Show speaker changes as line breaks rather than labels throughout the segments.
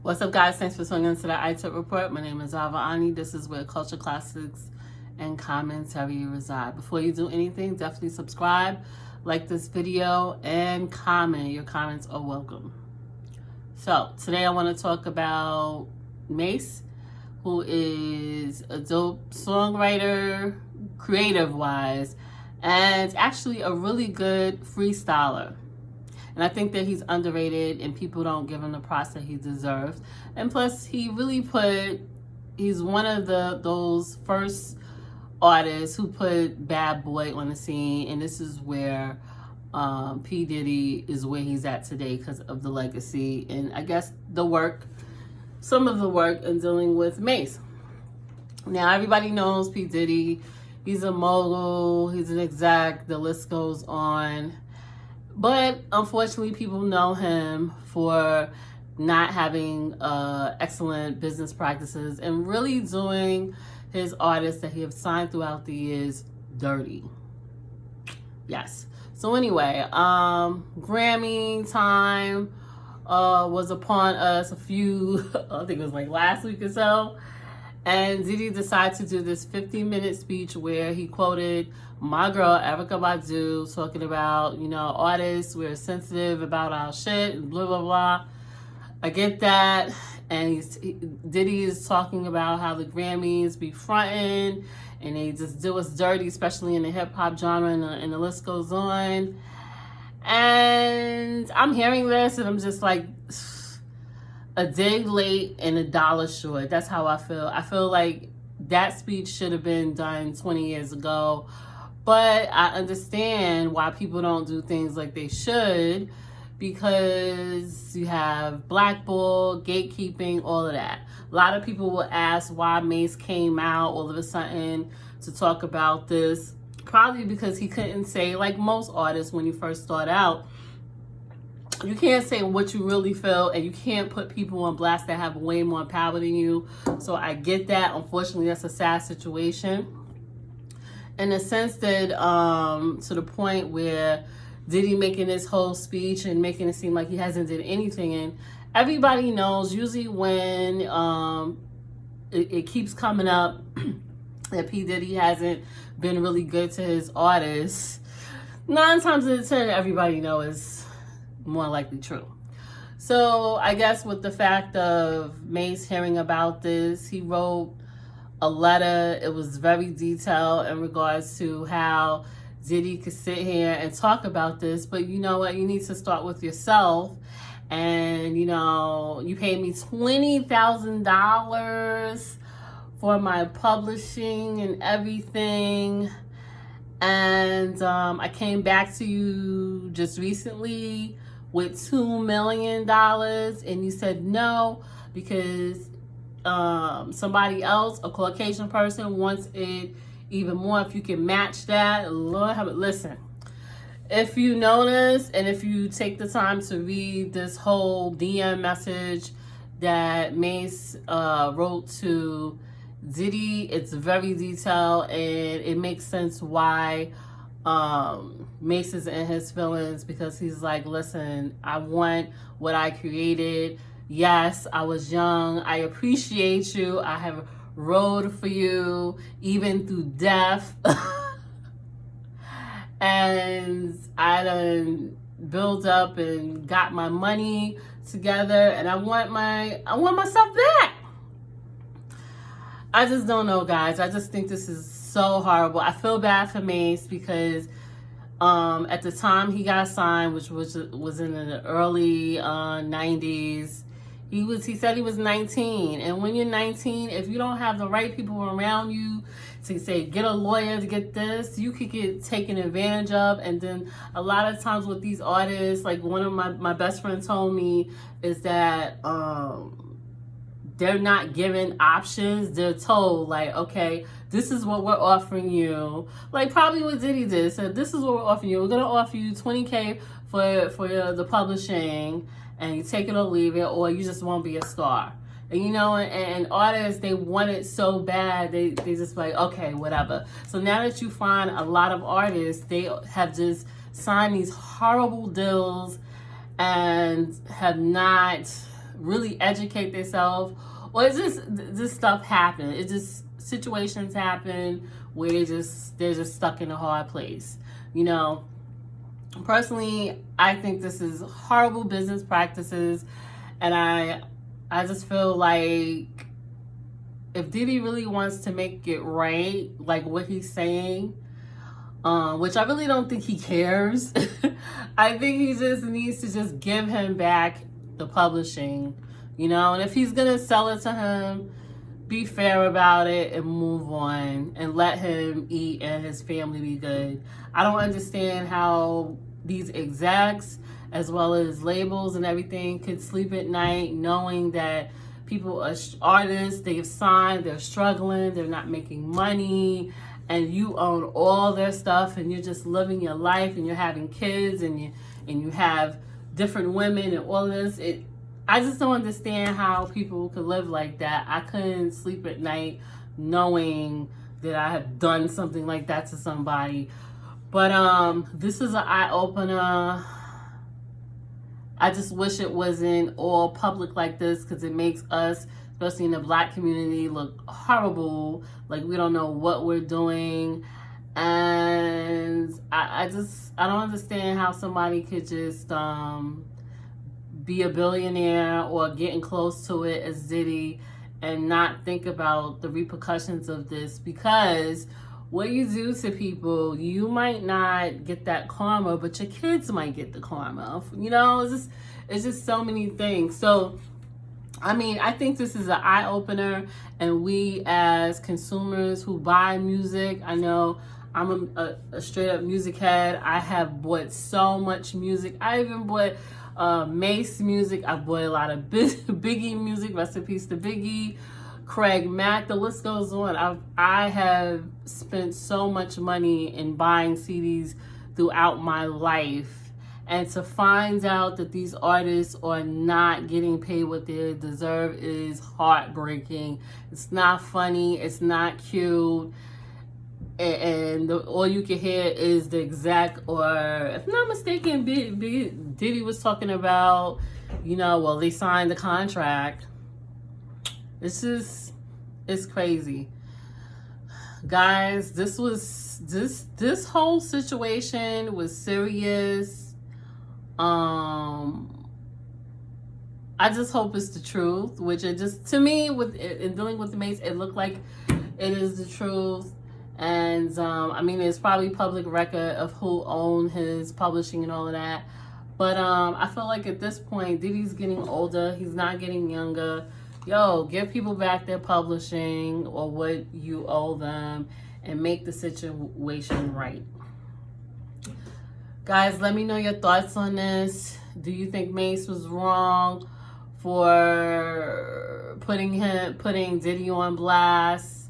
What's up, guys? Thanks for tuning into the iTip Report. My name is Ava Ani. This is where culture, classics, and commentary reside. Before you do anything, definitely subscribe, like this video, and comment. Your comments are welcome. So today I want to talk about Mase, who is a dope songwriter, creative-wise, and actually a really good freestyler. And I think that he's underrated and people don't give him the props that he deserves. And plus, he's one of those first artists who put Bad Boy on the scene. And this is where P. Diddy is where he's at today because of the legacy. And I guess some of the work in dealing with Mase. Now, everybody knows P. Diddy. He's a mogul. He's an exec. The list goes on. But unfortunately, people know him for not having excellent business practices and really doing his artists that he has signed throughout the years dirty. Yes. So anyway, Grammy time was upon us I think it was like last week or so. And Diddy decided to do this 15-minute speech where he quoted my girl, Erykah Badu, talking about, artists, we're sensitive about our shit and blah, blah, blah. I get that. And Diddy is talking about how the Grammys be fronting and they just do us dirty, especially in the hip-hop genre, and the list goes on. And I'm hearing this and I'm just like, a day late and a dollar short. That's how I feel. I feel like that speech should have been done 20 years ago. But I understand why people don't do things like they should, because you have blackball, gatekeeping, all of that. A lot of people will ask why Mase came out all of a sudden to talk about this. Probably because he couldn't say, like most artists when you first start out, you can't say what you really feel, and you can't put people on blast that have way more power than you. So I get that. Unfortunately, that's a sad situation. In the sense that, to the point where Diddy making this whole speech and making it seem like he hasn't did anything. And everybody knows usually when it keeps coming up that P. Diddy hasn't been really good to his artists, 9 times out of 10, everybody knows more likely true. So I guess with the fact of Mase hearing about this, he wrote a letter. It was very detailed in regards to how Diddy could sit here and talk about this. But you know what? You need to start with yourself. And, you paid me $20,000 for my publishing and everything. And I came back to you just recently with $2 million, and you said no because somebody else, a Caucasian person, wants it even more. If you can match that, Lord have it. Listen, if you notice and if you take the time to read this whole DM message that Mase wrote to Diddy, it's very detailed, and it makes sense why Mase is in his feelings, because he's like, listen, I want what I created. Yes, I was young. I appreciate you. I have rode for you even through death. And I done built up and got my money together, and I want myself back. I just don't know, guys. I just think this is so horrible. I feel bad for Mase because at the time he got signed, which was in the early 90s, he said he was 19. And when you're 19, if you don't have the right people around you to say, get a lawyer to get this, you could get taken advantage of. And then a lot of times with these artists, like one of my best friends told me, is that they're not given options. They're told, like, okay, this is what we're offering you. Like probably what Diddy did. So this is what we're offering you. We're going to offer you $20K for the publishing, and you take it or leave it, or you just won't be a star. And, and artists, they want it so bad, they just like, okay, whatever. So now that you find a lot of artists, they have just signed these horrible deals and have not really educate themselves, or it's just this stuff happen. It just situations happen where they're just stuck in a hard place. You know, personally, I think this is horrible business practices, and I just feel like if Diddy really wants to make it right, like what he's saying, which I really don't think he cares. I think he just needs to just give him back the publishing, you know, and if he's gonna sell it to him, be fair about it and move on and let him eat and his family be good. I don't understand how these execs, as well as labels and everything, could sleep at night knowing that people are artists, they've signed, they're struggling, they're not making money, and you own all their stuff, and you're just living your life, and you're having kids, and you have different women and all this. I just don't understand how people could live like that. I couldn't sleep at night knowing that I have done something like that to somebody. But this is an eye-opener. I just wish it wasn't all public like this, because it makes us, especially in the Black community, look horrible, like we don't know what we're doing. And I don't understand how somebody could just be a billionaire or getting close to it as Diddy and not think about the repercussions of this, because what you do to people, you might not get that karma, but your kids might get the karma. You know, it's just so many things. So, I mean, I think this is an eye-opener, and we as consumers who buy music, I know I'm a straight-up music head. I have bought so much music. I even bought Mase music. I bought a lot of Biggie music. Rest in peace to Biggie. Craig Mack, the list goes on. I have spent so much money in buying CDs throughout my life. And to find out that these artists are not getting paid what they deserve is heartbreaking. It's not funny. It's not cute. And all you can hear is the exec, or if I'm not mistaken, Diddy was talking about, you know, well, they signed the contract. It's crazy. Guys, this whole situation was serious. I just hope it's the truth, which it just, to me, in dealing with the Mase, it looked like it is the truth. And I mean, it's probably public record of who owned his publishing and all of that. But I feel like at this point, Diddy's getting older. He's not getting younger. Yo, give people back their publishing or what you owe them and make the situation right. Guys, let me know your thoughts on this. Do you think Mase was wrong for putting Diddy on blast?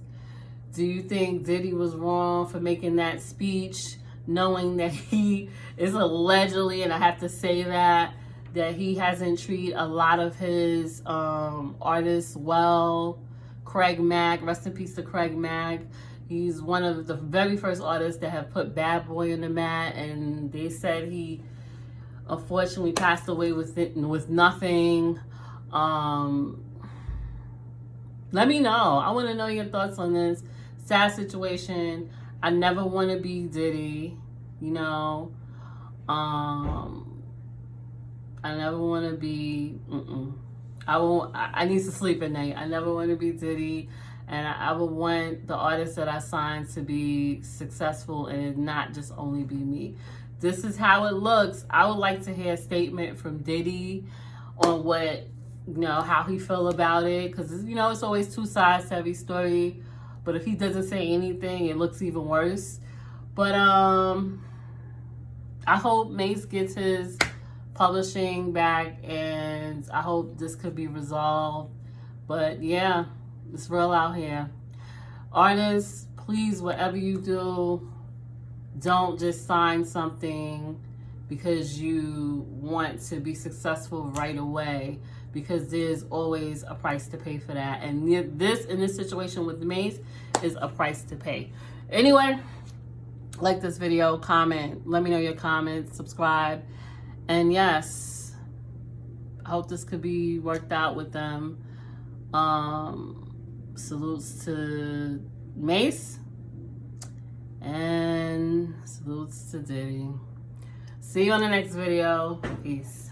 Do you think Diddy was wrong for making that speech, knowing that he is allegedly, and I have to say that he hasn't treated a lot of his artists well? Craig Mack, rest in peace to Craig Mack. He's one of the very first artists that have put Bad Boy on the mat, and they said he unfortunately passed away with nothing. Let me know. I want to know your thoughts on this sad situation. I never want to be Diddy, you know. I never want to be. I need to sleep at night. I never want to be Diddy. And I would want the artists that I signed to be successful and not just only be me. This is how it looks. I would like to hear a statement from Diddy on what, you know, how he feel about it. Because, you know, it's always two sides to every story. But if he doesn't say anything, it looks even worse. But I hope Mase gets his publishing back. And I hope this could be resolved. But, yeah. It's real out here. Artists, please, whatever you do, don't just sign something because you want to be successful right away, because there's always a price to pay for that. And in this situation with Mase is a price to pay. Anyway, like this video, comment, let me know your comments, subscribe, and yes, hope this could be worked out with them. Salutes to Mase and salutes to Diddy. See you on the next video. Peace.